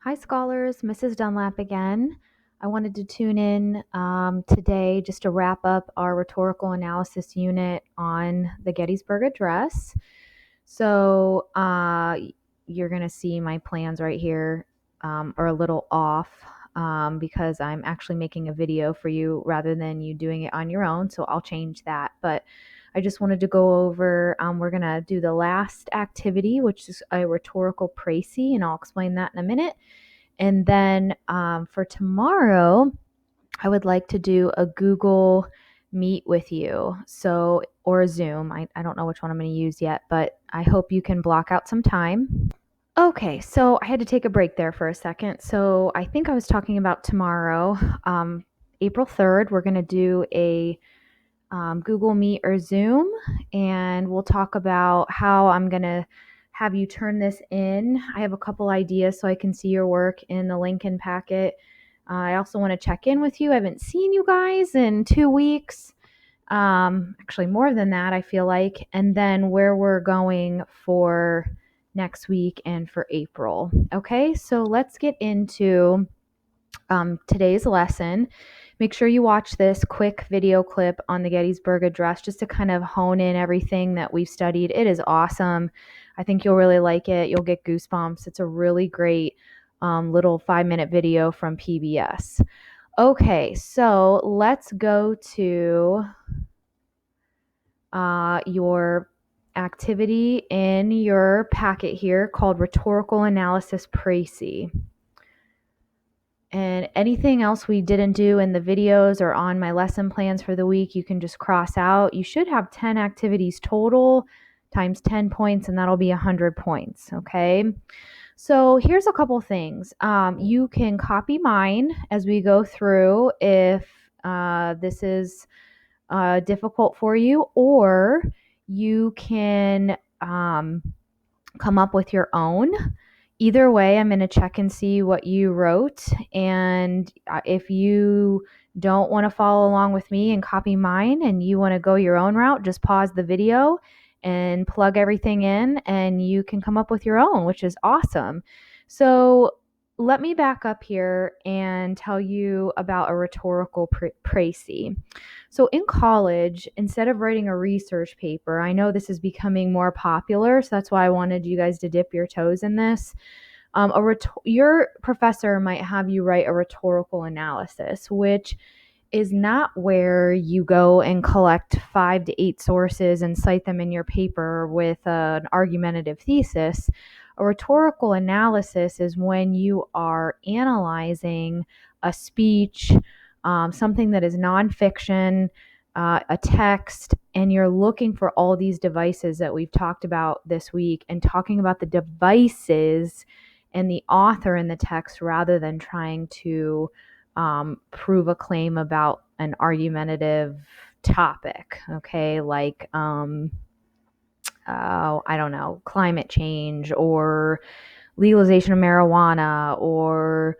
Hi, scholars. Mrs. Dunlap again. I wanted to tune in today just to wrap up our rhetorical analysis unit on the Gettysburg Address. So you're going to see my plans right here are a little off because I'm actually making a video for you rather than you doing it on your own. So I'll change that. But I just wanted to go over, we're going to do the last activity, which is a rhetorical précis, and I'll explain that in a minute. And then for tomorrow, I would like to do a Google Meet with you. So, or a Zoom. I don't know which one I'm going to use yet, but I hope you can block out some time. Okay, so I had to take a break there for a second. So I think I was talking about tomorrow, April 3rd. We're going to do a Google Meet or Zoom, and we'll talk about how I'm going to have you turn this in. I have a couple ideas so I can see your work in the Lincoln packet. I also want to check in with you. I haven't seen you guys in 2 weeks. Actually, more than that, I feel like. And then where we're going for next week and for April. Okay, so let's get into today's lesson. Make sure you watch this quick video clip on the Gettysburg Address just to kind of hone in everything that we've studied. It is awesome. I think you'll really like it. You'll get goosebumps. It's a really great little 5-minute video from PBS. Okay, so let's go to your activity in your packet here called Rhetorical Analysis Précis. And anything else we didn't do in the videos or on my lesson plans for the week, you can just cross out. You should have 10 activities total times 10 points, and that'll be 100 points, okay? So here's a couple things. You can copy mine as we go through if this is difficult for you, or you can come up with your own. Either way, I'm going to check and see what you wrote. And if you don't want to follow along with me and copy mine and you want to go your own route, just pause the video and plug everything in and you can come up with your own, which is awesome. So let me back up here and tell you about a rhetorical précis. So in college, instead of writing a research paper, I know this is becoming more popular, so that's why I wanted you guys to dip your toes in this. Your professor might have you write a rhetorical analysis, which is not where you go and collect 5 to 8 sources and cite them in your paper with an argumentative thesis. A rhetorical analysis is when you are analyzing a speech, something that is nonfiction, a text, and you're looking for all these devices that we've talked about this week and talking about the devices and the author in the text rather than trying to prove a claim about an argumentative topic, okay, like, I don't know, climate change or legalization of marijuana or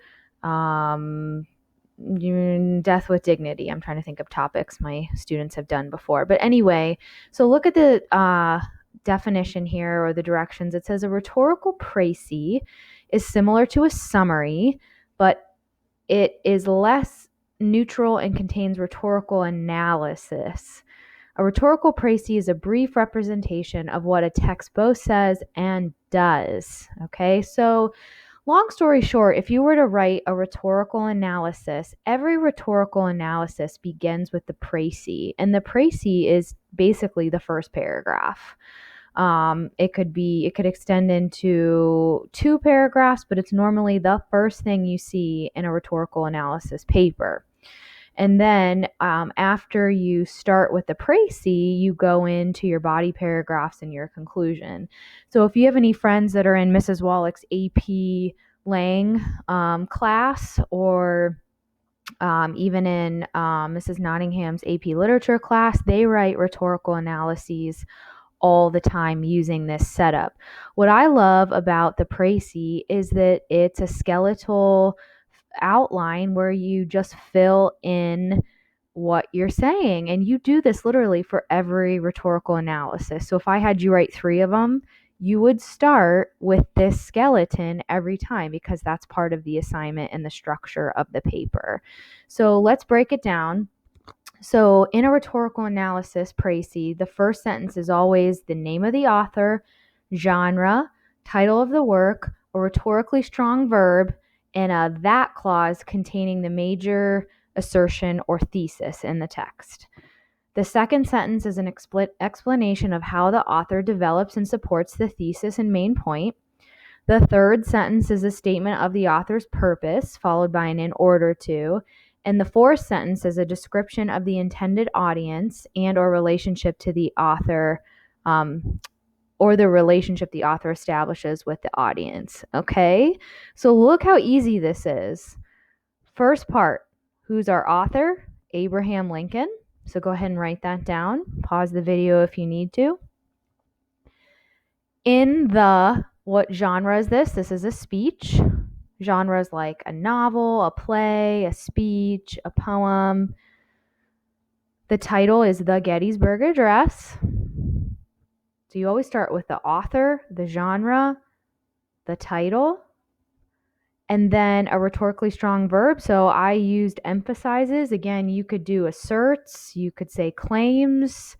death with dignity. I'm trying to think of topics my students have done before. But anyway, so look at the definition here or the directions. It says a rhetorical précis is similar to a summary, but it is less neutral and contains rhetorical analysis. A rhetorical précis is a brief representation of what a text both says and does. Okay, so long story short, if you were to write a rhetorical analysis, every rhetorical analysis begins with the précis, and the précis is basically the first paragraph. It could extend into 2 paragraphs, but it's normally the first thing you see in a rhetorical analysis paper. And then after you start with the précis, you go into your body paragraphs and your conclusion. So if you have any friends that are in Mrs. Wallach's AP Lang class, or even in Mrs. Nottingham's AP Literature class, they write rhetorical analyses all the time using this setup. What I love about the précis is that it's a skeletal outline where you just fill in what you're saying. And you do this literally for every rhetorical analysis. So if I had you write 3 of them, you would start with this skeleton every time because that's part of the assignment and the structure of the paper. So let's break it down. So in a rhetorical analysis précis, the first sentence is always the name of the author, genre, title of the work, a rhetorically strong verb, and a that clause containing the major assertion or thesis in the text. The second sentence is an explanation of how the author develops and supports the thesis and main point. The third sentence is a statement of the author's purpose, followed by an in order to. And the fourth sentence is a description of the intended audience and or relationship to the author, or the relationship the author establishes with the audience. Okay? So look how easy this is. First part, who's our author? Abraham Lincoln. So go ahead and write that down. Pause the video if you need to. What genre is this? This is a speech. Genres like a novel, a play, a speech, a poem. The title is The Gettysburg Address. So you always start with the author, the genre, the title, and then a rhetorically strong verb. So I used emphasizes. Again, you could do asserts, you could say claims,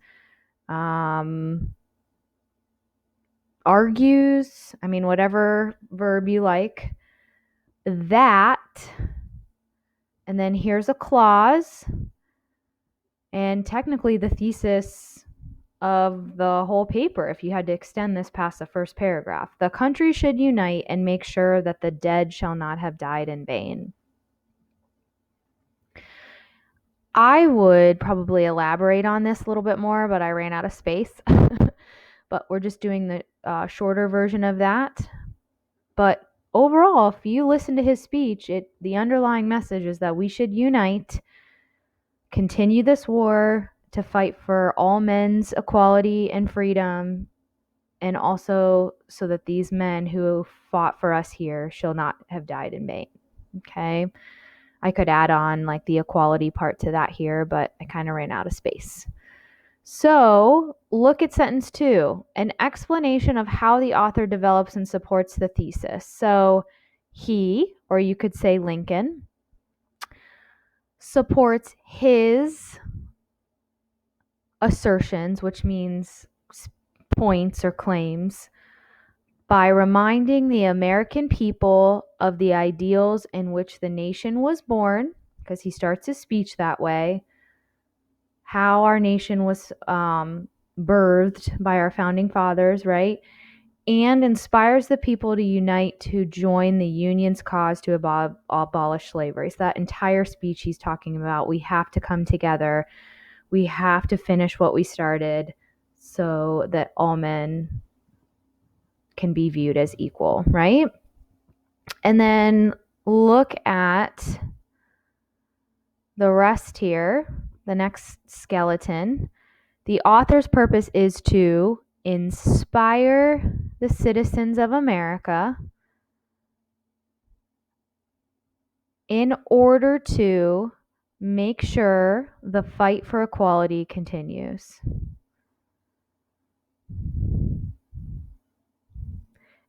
argues, whatever verb you like. That, and then here's a clause, and technically the thesis of the whole paper, if you had to extend this past the first paragraph. The country should unite and make sure that the dead shall not have died in vain. I would probably elaborate on this a little bit more, but I ran out of space. But we're just doing the shorter version of that. But overall, if you listen to his speech, the underlying message is that we should unite, continue this war to fight for all men's equality and freedom, and also so that these men who fought for us here shall not have died in vain. Okay? I could add on like the equality part to that here, but I kind of ran out of space. So look at sentence 2, an explanation of how the author develops and supports the thesis. So he, or you could say Lincoln, supports his assertions, which means points or claims, by reminding the American people of the ideals in which the nation was born, because he starts his speech that way, how our nation was birthed by our founding fathers, right? And inspires the people to unite to join the Union's cause to abolish slavery. So that entire speech he's talking about, we have to come together. We have to finish what we started so that all men can be viewed as equal, right? And then look at the rest here, the next skeleton. The author's purpose is to inspire the citizens of America in order to make sure the fight for equality continues.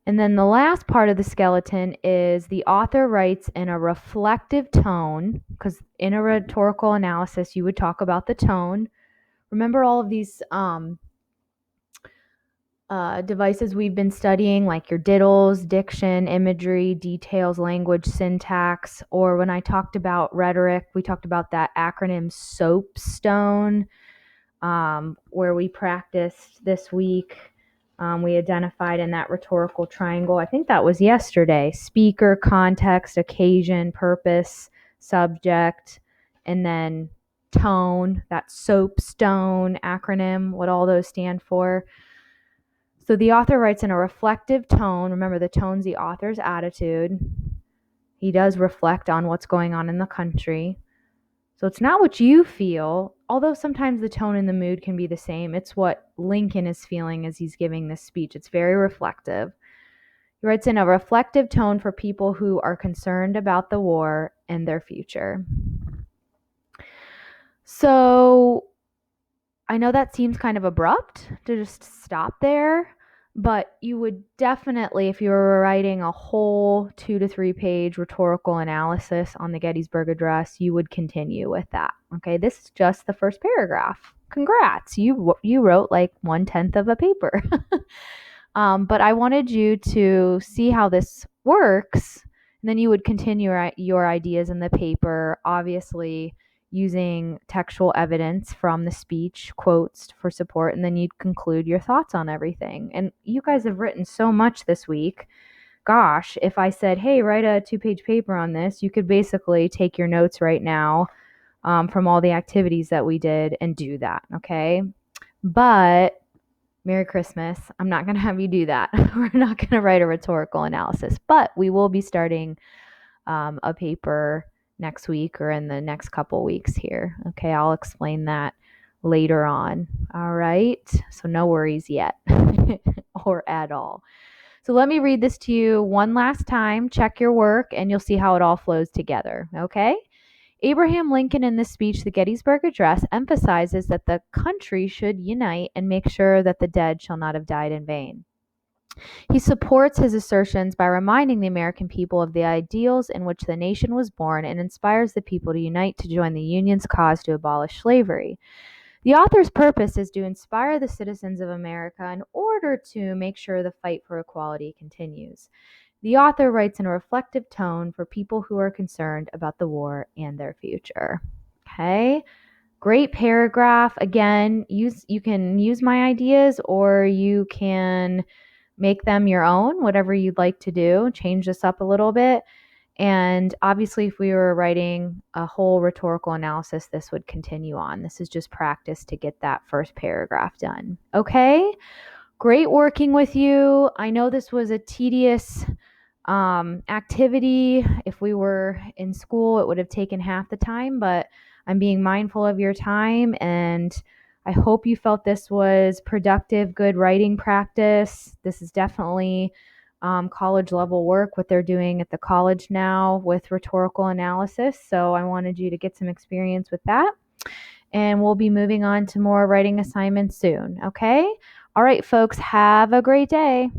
And then the last part of the skeleton is the author writes in a reflective tone, because in a rhetorical analysis, you would talk about the tone. Remember all of these devices we've been studying, like your diddles, diction, imagery, details, language, syntax, or when I talked about rhetoric, we talked about that acronym SOAPstone, where we practiced this week. We identified in that rhetorical triangle, I think that was yesterday, speaker, context, occasion, purpose, subject, and then tone, that SOAPstone acronym, what all those stand for. So the author writes in a reflective tone. Remember, the tone's the author's attitude. He does reflect on what's going on in the country. So it's not what you feel, although sometimes the tone and the mood can be the same. It's what Lincoln is feeling as he's giving this speech. It's very reflective. He writes in a reflective tone for people who are concerned about the war and their future. So I know that seems kind of abrupt to just stop there, But you would definitely, if you were writing a whole 2 to 3 page rhetorical analysis on the Gettysburg Address, you would continue with that. Okay, this is just the first paragraph. Congrats, you wrote like 1/10 of a paper. But I wanted you to see how this works, and then you would continue your ideas in the paper, obviously using textual evidence from the speech, quotes for support, and then you'd conclude your thoughts on everything. And you guys have written so much this week. Gosh, if I said, hey, write a 2 page paper on this, you could basically take your notes right now from all the activities that we did and do that, okay? But Merry Christmas. I'm not going to have you do that. We're not going to write a rhetorical analysis, but we will be starting a paper next week or in the next couple weeks here. Okay, I'll explain that later on. All right, so no worries yet or at all. So let me read this to you one last time. Check your work and you'll see how it all flows together. Okay. Abraham Lincoln, in this speech, the Gettysburg Address, emphasizes that the country should unite and make sure that the dead shall not have died in vain. He supports his assertions by reminding the American people of the ideals in which the nation was born and inspires the people to unite to join the Union's cause to abolish slavery. The author's purpose is to inspire the citizens of America in order to make sure the fight for equality continues. The author writes in a reflective tone for people who are concerned about the war and their future. Okay, great paragraph. Again, you can use my ideas or you can make them your own, whatever you'd like to do. Change this up a little bit. And obviously, if we were writing a whole rhetorical analysis, this would continue on. This is just practice to get that first paragraph done. Okay, great working with you. I know this was a tedious activity. If we were in school, it would have taken half the time, but I'm being mindful of your time, and I hope you felt this was productive, good writing practice. This is definitely college level work, what they're doing at the college now with rhetorical analysis. So I wanted you to get some experience with that. And we'll be moving on to more writing assignments soon. Okay? All right, folks, have a great day.